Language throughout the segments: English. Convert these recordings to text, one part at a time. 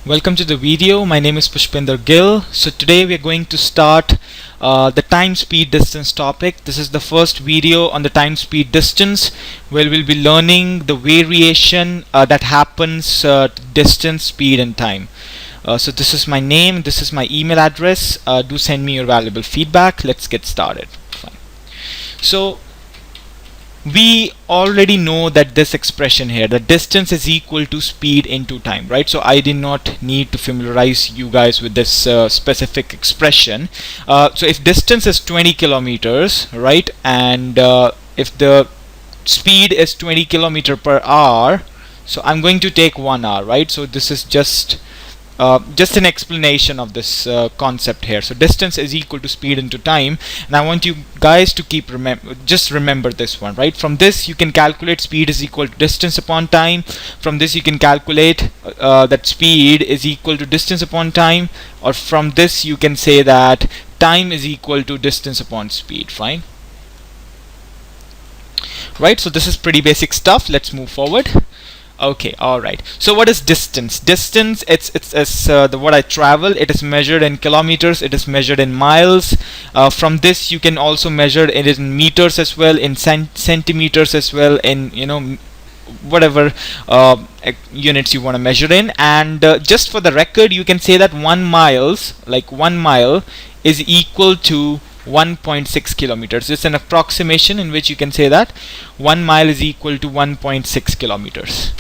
Welcome to the video. My name is Pushpinder Gill. So today we are going to start the time speed distance topic. This is the first video on the time speed distance where we'll be learning the variation that happens to distance, speed and time. So this is my name, this is my email address. Do send me your valuable feedback. Let's get started. Fine. So we already know that this expression here, the distance is equal to speed into time, right? So I did not need to familiarize you guys with this specific expression. So if distance is 20 kilometers, right, and if the speed is 20 kilometer per hour, so I'm going to take 1 hour, right? So this is just an explanation of this concept here. So distance is equal to speed into time, and I want you guys to remember this one, right? From this you can calculate speed is equal to distance upon time. From this you can calculate that speed is equal to distance upon time, or from this you can say that time is equal to distance upon speed. Fine, right? So this is pretty basic stuff. Let's move forward. Okay, all right. So what is distance? Distance, it's what I travel. It is measured in kilometers. It is measured in miles. From this, you can also measure it in meters as well, in centimeters as well, in whatever units you want to measure in. And just for the record, you can say that 1 mile is equal to 1.6 kilometers. It's an approximation in which you can say that 1 mile is equal to 1.6 kilometers.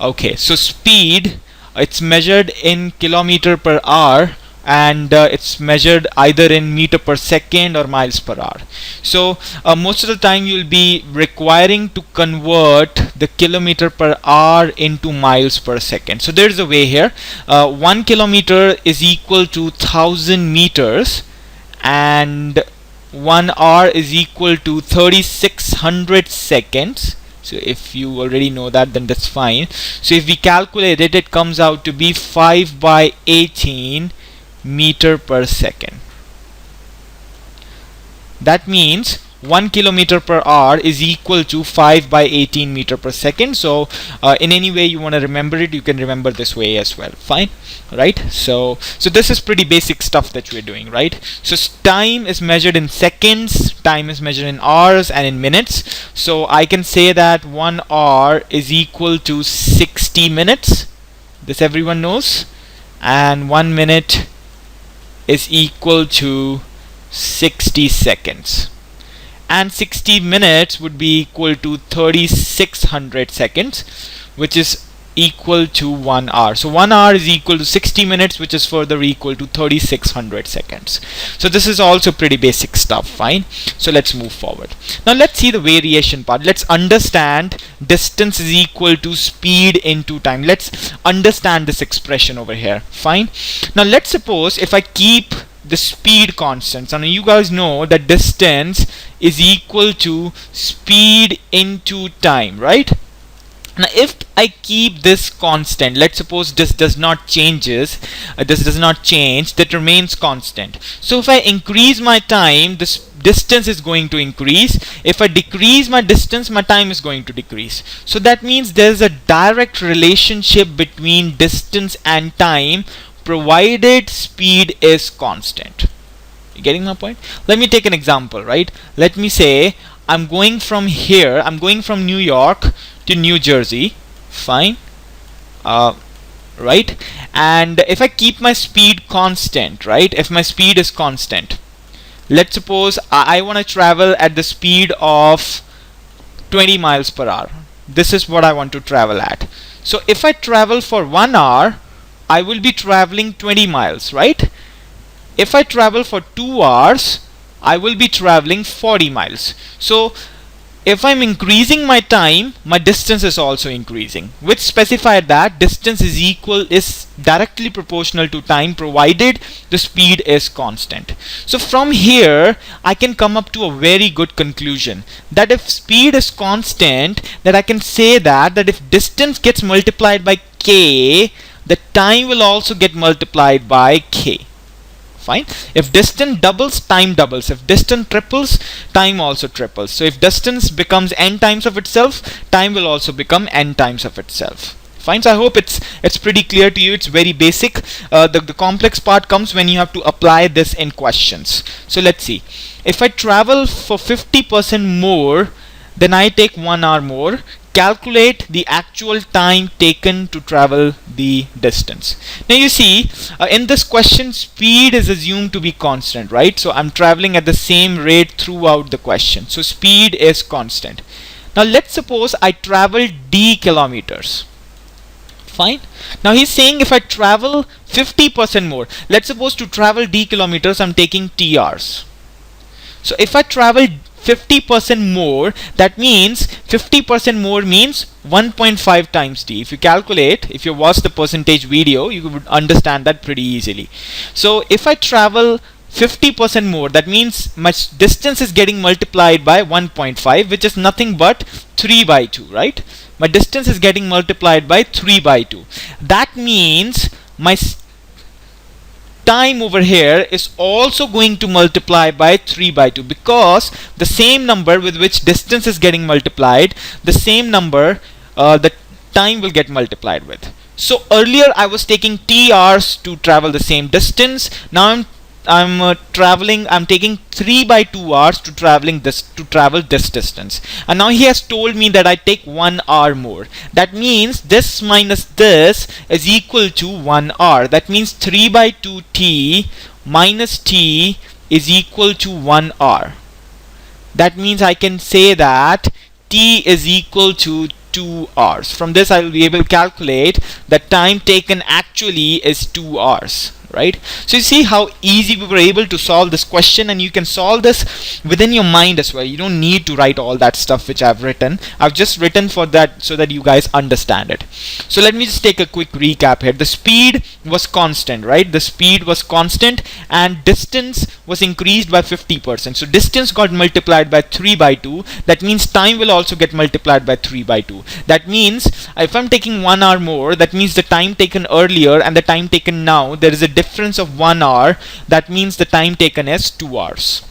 Okay, so speed, it's measured in kilometer per hour, and it's measured either in meter per second or miles per hour. So most of the time you'll be requiring to convert the kilometer per hour into miles per second. So there's a way here. 1 kilometer is equal to 1000 meters, and 1 hour is equal to 3600 seconds. So if you already know that, then that's fine. So if we calculate it, it comes out to be 5 by 18 meter per second. That means 1 kilometer per hour is equal to 5 by 18 meter per second. So in any way you want to remember it, you can remember this way as well. Fine, right? So this is pretty basic stuff that we're doing, right? So time is measured in seconds, time is measured in hours and in minutes. So I can say that 1 hour is equal to 60 minutes. This everyone knows. And 1 minute is equal to 60 seconds. And 60 minutes would be equal to 3600 seconds, which is equal to 1 hour. So 1 hour is equal to 60 minutes, which is further equal to 3600 seconds. So this is also pretty basic stuff. Fine. So let's move forward. Now let's see the variation part. Let's understand distance is equal to speed into time. Let's understand this expression over here. Fine. Now let's suppose if I keep the speed constants, and you guys know that distance is equal to speed into time, right? Now if I keep this constant, let's suppose this does not change, that remains constant. So if I increase my time, this distance is going to increase. If I decrease my distance, my time is going to decrease. So that means there's a direct relationship between distance and time, provided speed is constant. You getting my point? Let me take an example, right? Let me say I'm going from New York to New Jersey. Fine. Right? And if I keep my speed constant, right? If my speed is constant, let's suppose I want to travel at the speed of 20 miles per hour. This is what I want to travel at. So if I travel for 1 hour, I will be traveling 20 miles, right? If I travel for 2 hours, I will be traveling 40 miles. So if I'm increasing my time, my distance is also increasing, which specified that distance is directly proportional to time, provided the speed is constant. So from here I can come up to a very good conclusion that if speed is constant, that I can say that if distance gets multiplied by k, the time will also get multiplied by k. Fine. If distance doubles, time doubles. If distance triples, time also triples. So if distance becomes n times of itself, time will also become n times of itself. Fine. So I hope it's pretty clear to you. It's very basic. The complex part comes when you have to apply this in questions. So let's see. If I travel for 50% more, then I take 1 hour more. Calculate the actual time taken to travel the distance. Now you see, in this question, speed is assumed to be constant, right? So I'm traveling at the same rate throughout the question. So speed is constant. Now let's suppose I travel d kilometers. Fine. Now he's saying if I travel 50% more, let's suppose to travel d kilometers, I'm taking t hours. So if I travel 50% more, that means 50% more means 1.5 times t. If you calculate, if you watch the percentage video, you would understand that pretty easily. So if I travel 50% more, that means my distance is getting multiplied by 1.5, which is nothing but 3 by 2, right? My distance is getting multiplied by 3 by 2. That means my time over here is also going to multiply by 3 by 2, because the same number with which distance is getting multiplied, the same number the time will get multiplied with. So earlier I was taking t hours to travel the same distance. Now I'm taking 3 by 2 hours to travel this distance, and now he has told me that I take 1 hour more. That means this minus this is equal to 1 hour. That means 3 by 2 t minus t is equal to 1 hour. That means I can say that t is equal to 2 hours. From this I will be able to calculate the time taken actually is 2 hours. Right? So you see how easy we were able to solve this question, and you can solve this within your mind as well. You don't need to write all that stuff which I've written. I've just written for that so that you guys understand it. So let me just take a quick recap here. The speed was constant, right? The speed was constant and distance was increased by 50%. So distance got multiplied by 3 by 2. That means time will also get multiplied by 3 by 2. That means if I'm taking 1 hour more, that means the time taken earlier and the time taken now, there is a difference of 1 hour. That means the time taken is 2 hours.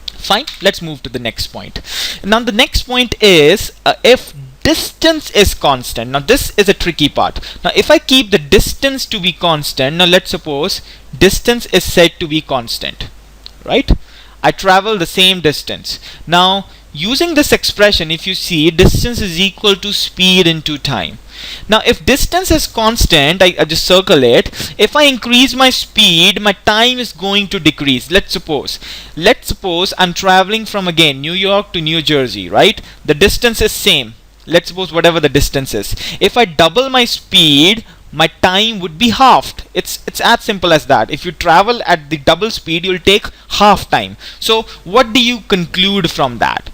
Fine. Let's move to the next point. Now the next point is if distance is constant. Now this is a tricky part. Now if I keep the distance to be constant, now let's suppose distance is said to be constant, right? I travel the same distance. Now using this expression, if you see, distance is equal to speed into time. Now if distance is constant, I just circle it. If I increase my speed, my time is going to decrease. Let's suppose I'm traveling from, again, New York to New Jersey, right? The distance is same. Let's suppose whatever the distance is. If I double my speed, my time would be halved. It's as simple as that. If you travel at the double speed, you'll take half time. So what do you conclude from that?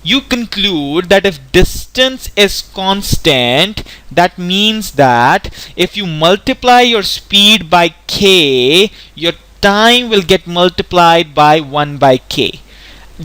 You conclude that if distance is constant, that means that if you multiply your speed by k, your time will get multiplied by 1 by k.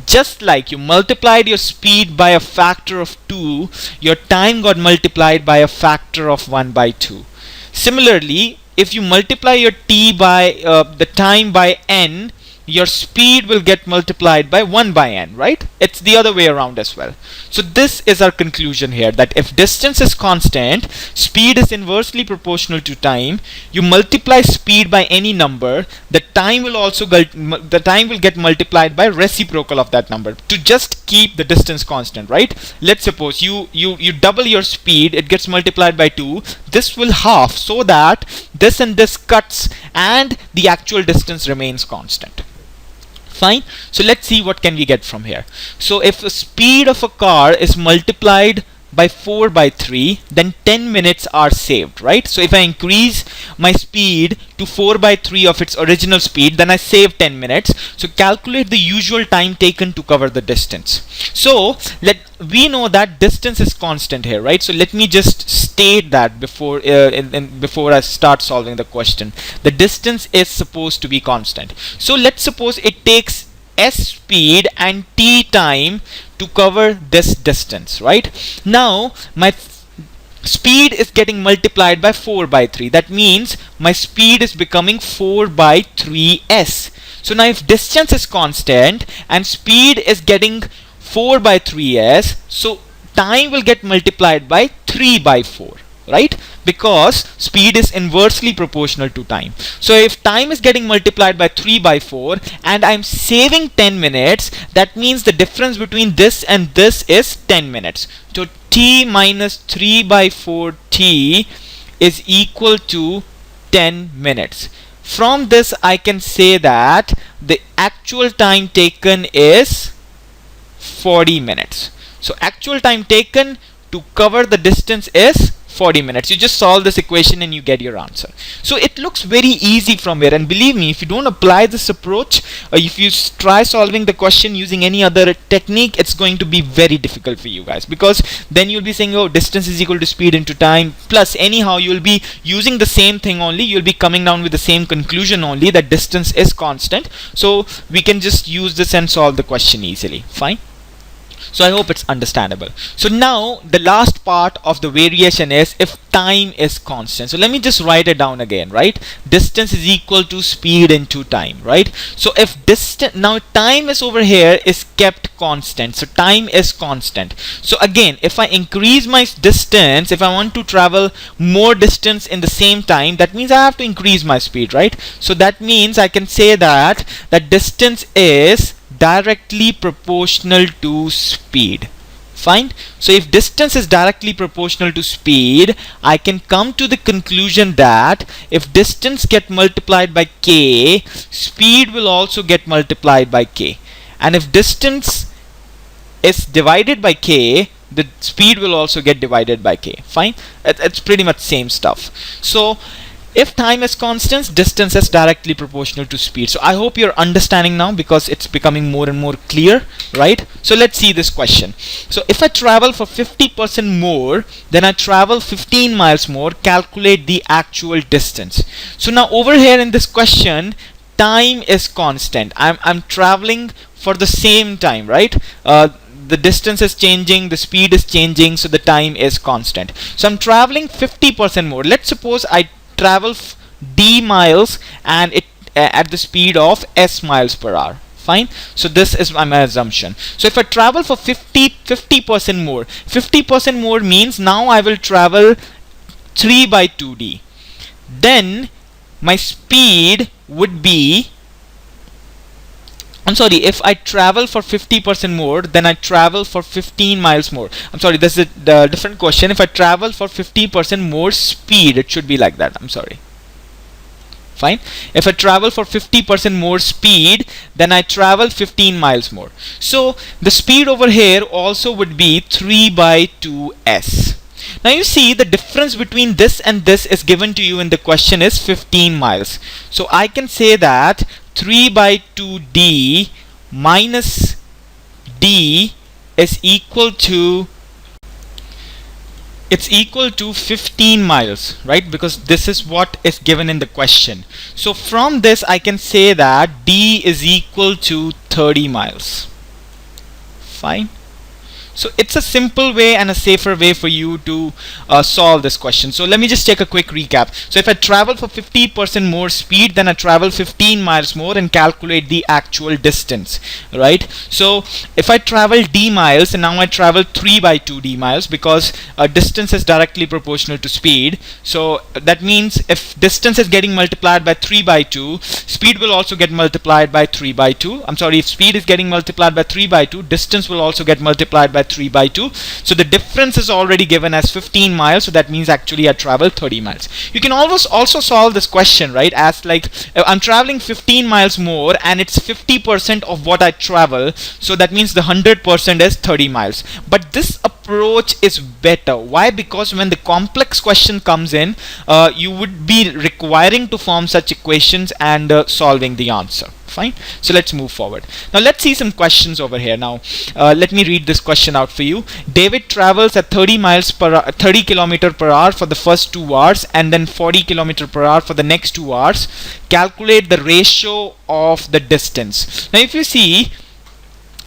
Just like you multiplied your speed by a factor of 2, your time got multiplied by a factor of 1 by 2. Similarly, if you multiply your t by the time by n, your speed will get multiplied by 1 by n, right? It's the other way around as well. So this is our conclusion here, that if distance is constant, speed is inversely proportional to time. You multiply speed by any number, the time will get multiplied by reciprocal of that number to just keep the distance constant, right? Let's suppose you double your speed, it gets multiplied by 2. This will half so that this and this cuts and the actual distance remains constant. Fine. So let's see what can we get from here. So if the speed of a car is multiplied by 4 by 3, then 10 minutes are saved, right? So if I increase my speed to 4 by 3 of its original speed, then I save 10 minutes. So calculate the usual time taken to cover the distance. So we know that distance is constant here, right? So let me just state that before I start solving the question. The distance is supposed to be constant. So let's suppose it takes s speed and t time to cover this distance, right? Now my speed is getting multiplied by 4 by 3. That means my speed is becoming 4 by 3s. So now if distance is constant and speed is getting 4 by 3s, so time will get multiplied by 3 by 4, right? because speed is inversely proportional to time. So if time is getting multiplied by 3 by 4 and I'm saving 10 minutes, that means the difference between this and this is 10 minutes. So t minus 3 by 4t is equal to 10 minutes. From this I can say that the actual time taken is 40 minutes. So actual time taken to cover the distance is 40 minutes. You just solve this equation and you get your answer. So it looks very easy from here, and believe me, if you don't apply this approach, if you try solving the question using any other technique, it's going to be very difficult for you guys, because then you'll be saying, oh, distance is equal to speed into time, plus anyhow you'll be using the same thing only, you'll be coming down with the same conclusion only, that distance is constant. So we can just use this and solve the question easily. Fine. So I hope it's understandable. So now the last part of the variation is if time is constant. So let me just write it down again, right? Distance is equal to speed into time, right? So if distance, now time is over here is kept constant. So time is constant. So again, if I increase my distance, if I want to travel more distance in the same time, that means I have to increase my speed, right? So that means I can say that distance is directly proportional to speed. Fine. So if distance is directly proportional to speed, I can come to the conclusion that if distance get multiplied by k, speed will also get multiplied by k. And if distance is divided by k, the speed will also get divided by k. Fine. It's pretty much same stuff. So if time is constant, distance is directly proportional to speed. So I hope you're understanding now, because it's becoming more and more clear, right? So let's see this question. So if I travel for 50% more, then I travel 15 miles more, calculate the actual distance. So now over here in this question, time is constant. I'm traveling for the same time, right? The distance is changing, the speed is changing, so the time is constant. So I'm traveling 50% more. Let's suppose I travel d miles and it at the speed of s miles per hour. Fine. So this is my assumption. So if I travel for 50% more, 50% more means now I will travel 3 by 2d. Then my speed would be, I'm sorry, if I travel for 50% more, then I travel for 15 miles more. I'm sorry, this is a different question. If I travel for 50% more speed, it should be like that. I'm sorry. Fine. If I travel for 50% more speed, then I travel 15 miles more. So the speed over here also would be 3 by 2s. Now you see the difference between this and this is given to you in the question is 15 miles. So I can say that 3 by 2d minus d is equal to, it's equal to 15 miles, right? Because this is what is given in the question. So from this I can say that d is equal to 30 miles. Fine. So it's a simple way and a safer way for you to solve this question. So let me just take a quick recap. So if I travel for 50% more speed, then I travel 15 miles more and calculate the actual distance, right? So if I travel d miles and now I travel 3 by 2d miles, because distance is directly proportional to speed. So that means if distance is getting multiplied by 3 by 2, speed will also get multiplied by 3 by 2. I'm sorry, if speed is getting multiplied by 3 by 2, distance will also get multiplied by 3 by 2. So the difference is already given as 15 miles. So that means actually I travel 30 miles. You can always also solve this question, right, as like I'm traveling 15 miles more and it's 50% of what I travel. So that means the 100% is 30 miles. But this approach is better. Why? Because when the complex question comes in, you would be requiring to form such equations and solving the answer. Fine. So let's move forward. Now let's see some questions over here. Now let me read this question out for you. David travels at 30 km per hour for the first 2 hours and then 40 km per hour for the next 2 hours. Calculate the ratio of the distance. Now if you see,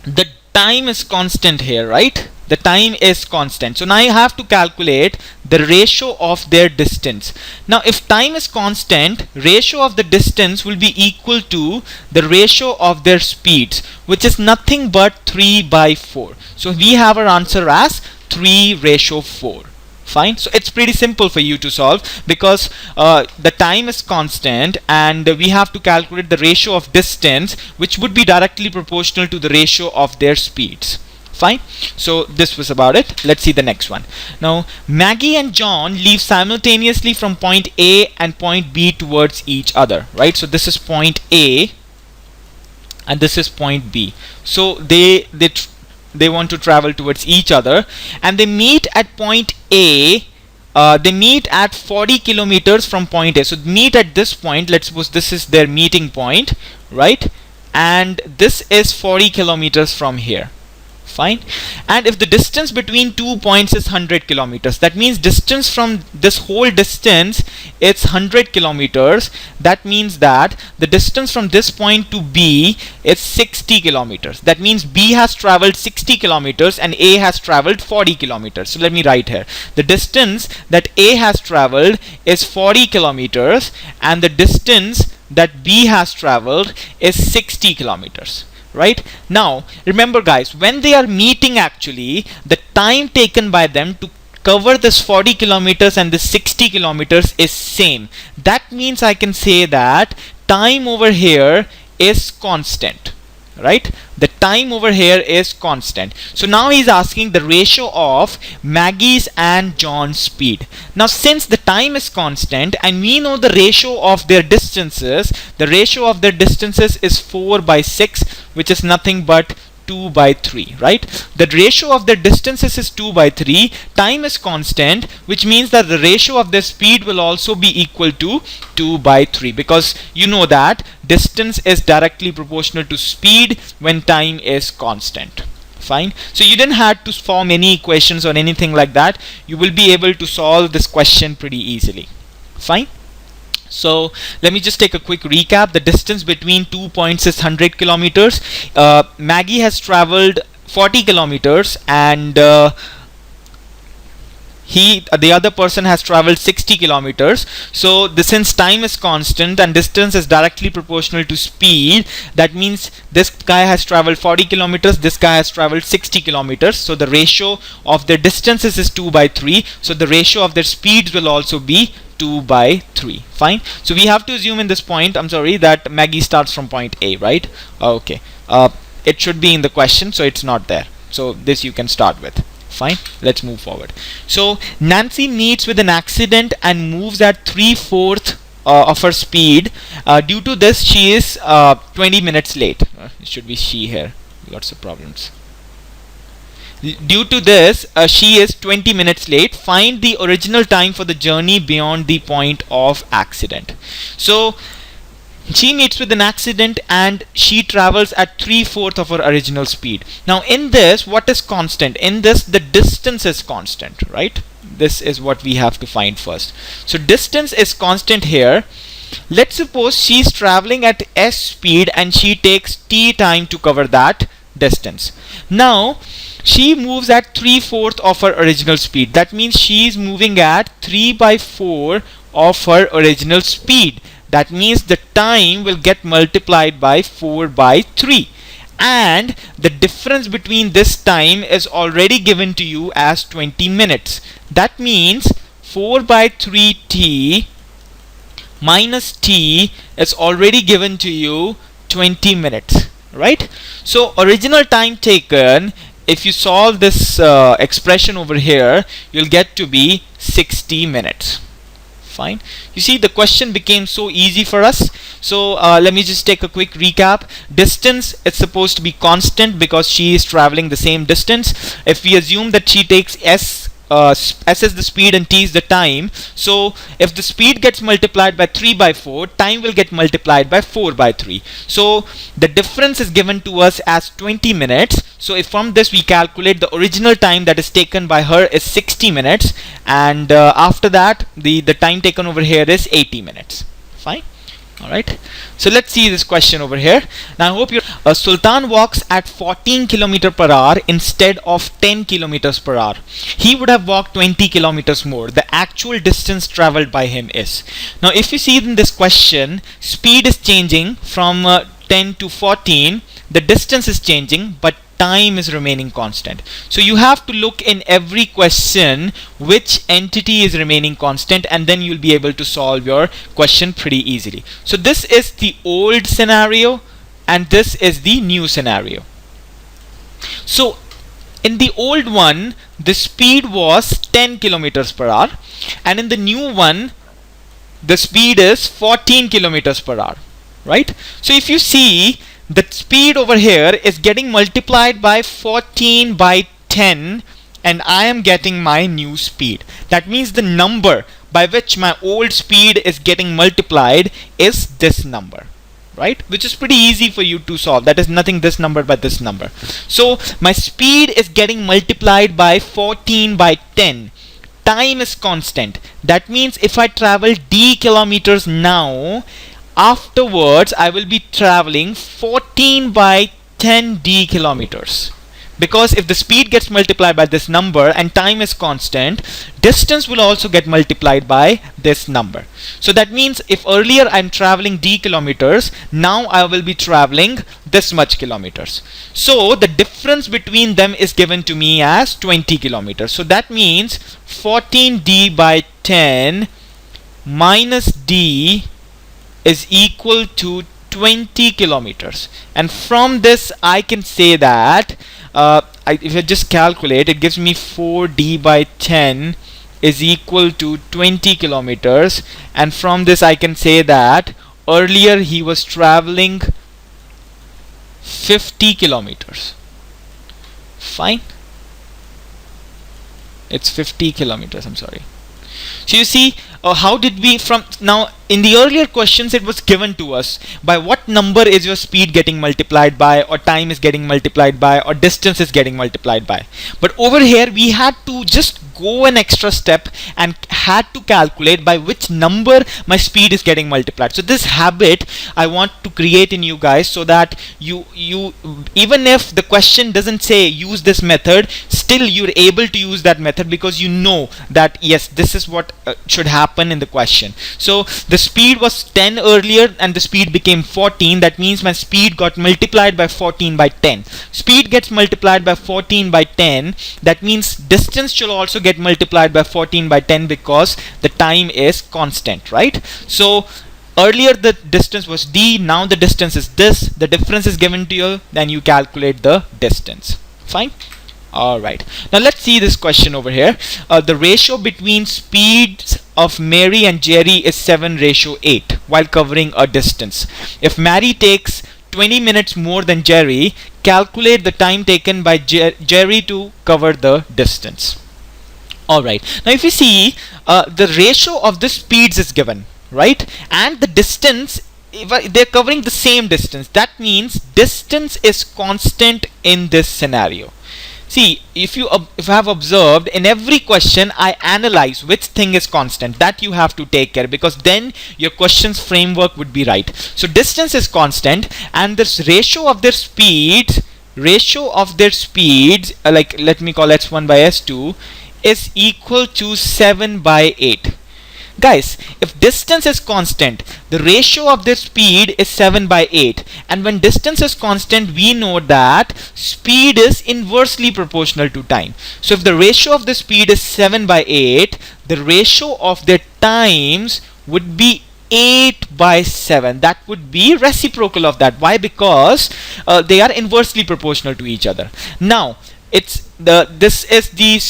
the time is constant here, right? The time is constant. So now I have to calculate the ratio of their distance. Now if time is constant, ratio of the distance will be equal to the ratio of their speeds, which is nothing but 3 by 4. So we have our answer as 3 ratio 4. Fine. So it's pretty simple for you to solve, because the time is constant and we have to calculate the ratio of distance, which would be directly proportional to the ratio of their speeds. Fine. So this was about it. Let's see the next one. Now Maggie and John leave simultaneously from point A and point B towards each other, right? So this is point A and this is point B. So they want to travel towards each other, and they meet at point A. They meet at 40 kilometers from point A. So meet at this point. Let's suppose this is their meeting point, right? And this is 40 kilometers from here. Fine. And if the distance between 2 points is 100 kilometers, that means distance from this whole distance, it's 100 kilometers. That means that the distance from this point to B is 60 kilometers. That means B has traveled 60 kilometers and A has traveled 40 kilometers. So let me write here. The distance that A has traveled is 40 kilometers and the distance that B has traveled is 60 kilometers. Right? Now remember guys, when they are meeting, actually the time taken by them to cover this 40 kilometers and this 60 kilometers is same. That means I can say that time over here is constant, right? The time over here is constant. So now he's asking the ratio of Maggie's and John's speed. Now since the time is constant and we know the ratio of their distances, the ratio of their distances is 4 by 6, which is nothing but 2 by 3, right? The ratio of their distances is 2 by 3. Time is constant, which means that the ratio of their speed will also be equal to 2 by 3, because you know that distance is directly proportional to speed when time is constant. Fine. So you didn't have to form any equations or anything like that. You will be able to solve this question pretty easily. Fine. So let me just take a quick recap. The distance between 2 points is 100 kilometers. Maggie has traveled 40 kilometers and the other person has traveled 60 kilometers. So since time is constant and distance is directly proportional to speed, that means this guy has traveled 40 kilometers, this guy has traveled 60 kilometers. So the ratio of their distances is 2 by 3. So the ratio of their speeds will also be 2 by 3. Fine. So we have to assume in this point, I'm sorry, that Maggie starts from point A, right? Okay. It should be in the question, so it's not there. So this you can start with. Fine. Let's move forward. So Nancy meets with an accident and moves at 3/4 of her speed. Due to this, she is 20 minutes late. It should be she here. Lots of problems. Due to this, she is 20 minutes late. Find the original time for the journey beyond the point of accident. So she meets with an accident and she travels at 3/4 of her original speed. Now in this, what is constant? In this, the distance is constant, right? This is what we have to find first. So distance is constant here. Let's suppose she's traveling at s speed and she takes t time to cover that distance. Now she moves at 3/4 of her original speed. That means she is moving at 3/4 of her original speed. That means the time will get multiplied by 4 by 3. And the difference between this time is already given to you as 20 minutes. That means 4 by 3t minus t is already given to you 20 minutes, right? So original time taken, if you solve this expression over here, you'll get to be 60 minutes. Fine. You see, the question became so easy for us. So let me just take a quick recap. Distance is supposed to be constant because she is traveling the same distance. If we assume that she takes s is the speed and t is the time, so if the speed gets multiplied by 3/4, time will get multiplied by 4/3. So the difference is given to us as 20 minutes. So if from this we calculate the original time that is taken by her is 60 minutes, and after that the time taken over here is 80 minutes. Fine. Alright, so let's see this question over here. Now I hope you're Sultan walks at 14 km per hour instead of 10 km per hour. He would have walked 20 kilometers more. The actual distance traveled by him is. Now if you see in this question, speed is changing from 10 to 14. The distance is changing, but time is remaining constant. So you have to look in every question which entity is remaining constant, and then you'll be able to solve your question pretty easily. So this is the old scenario and this is the new scenario. So in the old one, the speed was 10 kilometers per hour, and in the new one, the speed is 14 kilometers per hour, right? So if you see, the speed over here is getting multiplied by 14 by 10, and I am getting my new speed. That means the number by which my old speed is getting multiplied is this number, right? Which is pretty easy for you to solve. That is nothing this number by this number. So my speed is getting multiplied by 14 by 10. Time is constant. That means if I travel d kilometers now, afterwards I will be traveling 14 by 10 d kilometers. Because if the speed gets multiplied by this number and time is constant, distance will also get multiplied by this number. So that means if earlier I'm traveling d kilometers, now I will be traveling this much kilometers. So the difference between them is given to me as 20 kilometers. So that means 14d by 10 minus d is equal to 20 kilometers. And from this I can say that if I just calculate, it gives me 4d by 10 is equal to 20 kilometers, and from this I can say that earlier he was traveling 50 kilometers. Fine, it's 50 kilometers, I'm sorry. So you see, how did we, from now in the earlier questions it was given to us by what number is your speed getting multiplied by, or time is getting multiplied by, or distance is getting multiplied by. But over here we had to just go an extra step and had to calculate by which number my speed is getting multiplied. So this habit I want to create in you guys, so that you even if the question doesn't say use this method, still you're able to use that method, because you know that yes, this is what should happen in the question. So the speed was 10 earlier and the speed became 14. That means my speed got multiplied by 14 by 10. Speed gets multiplied by 14 by 10. That means distance should also get multiplied by 14 by 10, because the time is constant, right? So earlier the distance was d, now the distance is this, the difference is given to you, then you calculate the distance. Fine. Alright, now let's see this question over here. The ratio between speeds of Mary and Jerry is 7:8 while covering a distance. If Mary takes 20 minutes more than Jerry, calculate the time taken by Jerry to cover the distance. Alright, now if you see, the ratio of the speeds is given, right? And the distance, they're covering the same distance. That means distance is constant in this scenario. See, if you have observed, in every question I analyze which thing is constant. That you have to take care, because then your question's framework would be right. So distance is constant, and this ratio of their speeds, like let me call s1 by s2, is equal to 7/8. Guys, if distance is constant, the ratio of their speed is 7/8, and when distance is constant, we know that speed is inversely proportional to time. So if the ratio of the speed is 7/8, the ratio of their times would be 8/7. That would be reciprocal of that. Why? Because they are inversely proportional to each other. Now this is the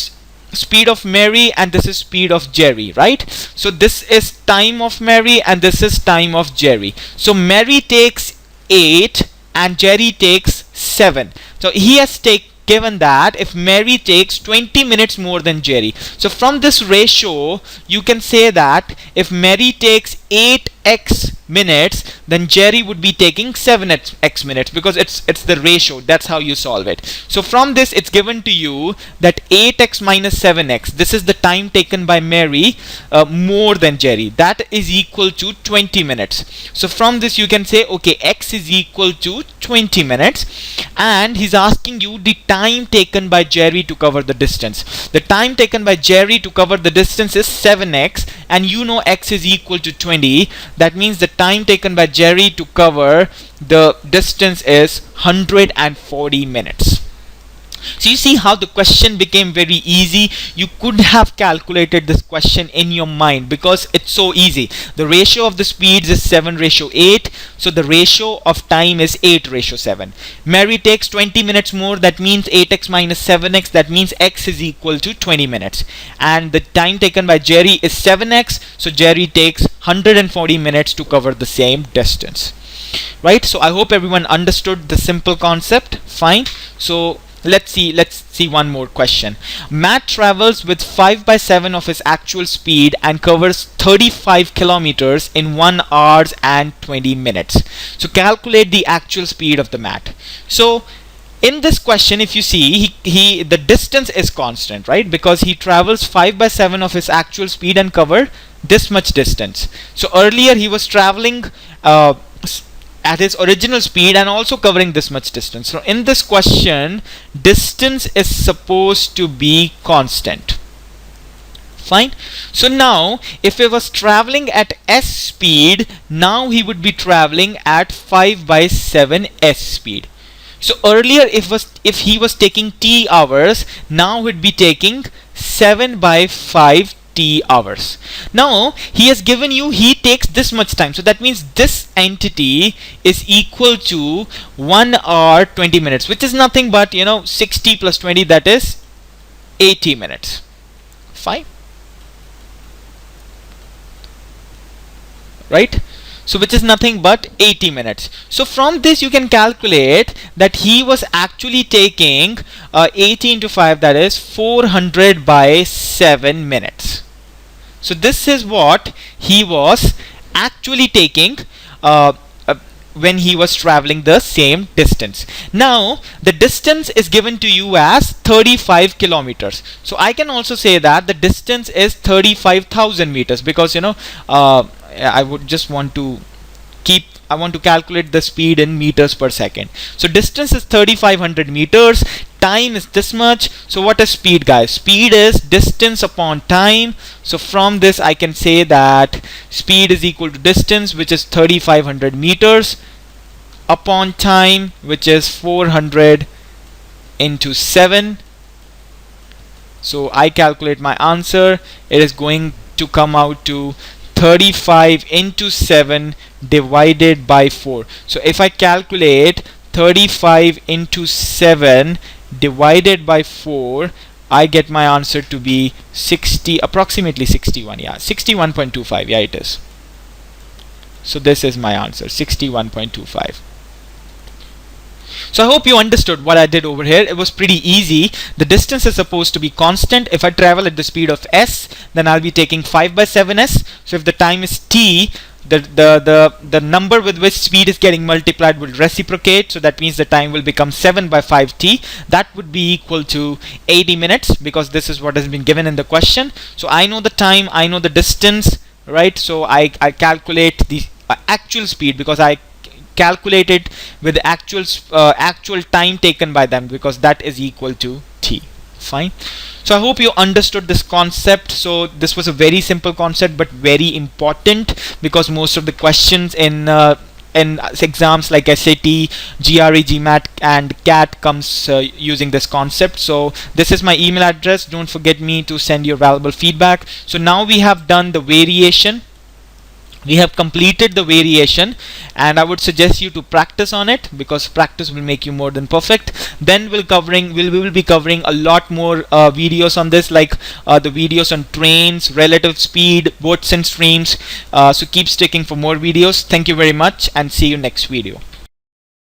speed of Mary and this is speed of Jerry, right? So this is time of Mary and this is time of Jerry. So Mary takes 8 and Jerry takes 7. So he has given that if Mary takes 20 minutes more than Jerry. So from this ratio you can say that if Mary takes 8x minutes, then Jerry would be taking 7x minutes, because it's the ratio. That's how you solve it. So from this it's given to you that 8x minus 7x, this is the time taken by Mary more than Jerry. That is equal to 20 minutes. So from this you can say, okay, x is equal to 20 minutes, and he's asking you the time taken by Jerry to cover the distance. The time taken by Jerry to cover the distance is 7x, and you know x is equal to 20. That means the time taken by Jerry to cover the distance is 140 minutes. So you see how the question became very easy. You could have calculated this question in your mind because it's so easy. The ratio of the speeds is 7:8. So the ratio of time is 8:7. Mary takes 20 minutes more. That means 8x minus 7x. That means x is equal to 20 minutes. And the time taken by Jerry is 7x. So Jerry takes 140 minutes to cover the same distance. Right? So I hope everyone understood the simple concept. Fine. So let's see one more question. Matt travels with 5/7 of his actual speed and covers 35 kilometers in 1 hour and 20 minutes. So calculate the actual speed of the Matt. So in this question, if you see, the distance is constant, right? Because he travels 5/7 of his actual speed and covered this much distance. So earlier he was traveling at his original speed and also covering this much distance. So in this question, distance is supposed to be constant. Fine. So now if he was traveling at s speed, now he would be traveling at 5/7 s speed. So earlier if he was taking t hours, now he'd be taking 7/5 t hours. Now he has given you he takes this much time, so that means this entity is equal to 1 hour 20 minutes, which is nothing but 60 plus 20, that is 80 minutes. Fine, right? So which is nothing but 80 minutes. So from this you can calculate that he was actually taking 80 into 5, that is 400/7 minutes. So this is what he was actually taking when he was traveling the same distance. Now the distance is given to you as 35 kilometers. So I can also say that the distance is 35,000 meters because I would just want to calculate the speed in meters per second. So distance is 3500 meters, time is this much. So what is speed, guys? Speed is distance upon time. So from this I can say that speed is equal to distance, which is 3500 meters, upon time, which is 400 into 7. So I calculate my answer. It is going to come out to 35 into 7 divided by 4. So if I calculate 35 into 7 divided by 4, I get my answer to be approximately 61. Yeah, 61.25. Yeah, it is. So this is my answer, 61.25. So I hope you understood what I did over here. It was pretty easy. The distance is supposed to be constant. If I travel at the speed of s, then I'll be taking 5/7s. So if the time is t, the number with which speed is getting multiplied will reciprocate. So that means the time will become 7/5t. That would be equal to 80 minutes because this is what has been given in the question. So I know the time, I know the distance, right? So I calculate the actual speed because I calculated with the actual time taken by them, because that is equal to t. Fine. So I hope you understood this concept. So this was a very simple concept but very important, because most of the questions in exams like SAT, GRE, GMAT and CAT comes using this concept. So this is my email address. Don't forget me to send your valuable feedback. So now we have done the variation. We have completed the variation, and I would suggest you to practice on it, because practice will make you more than perfect. Then we will be covering a lot more videos on this, like the videos on trains, relative speed, boats and streams. So keep sticking for more videos. Thank you very much, and see you next video.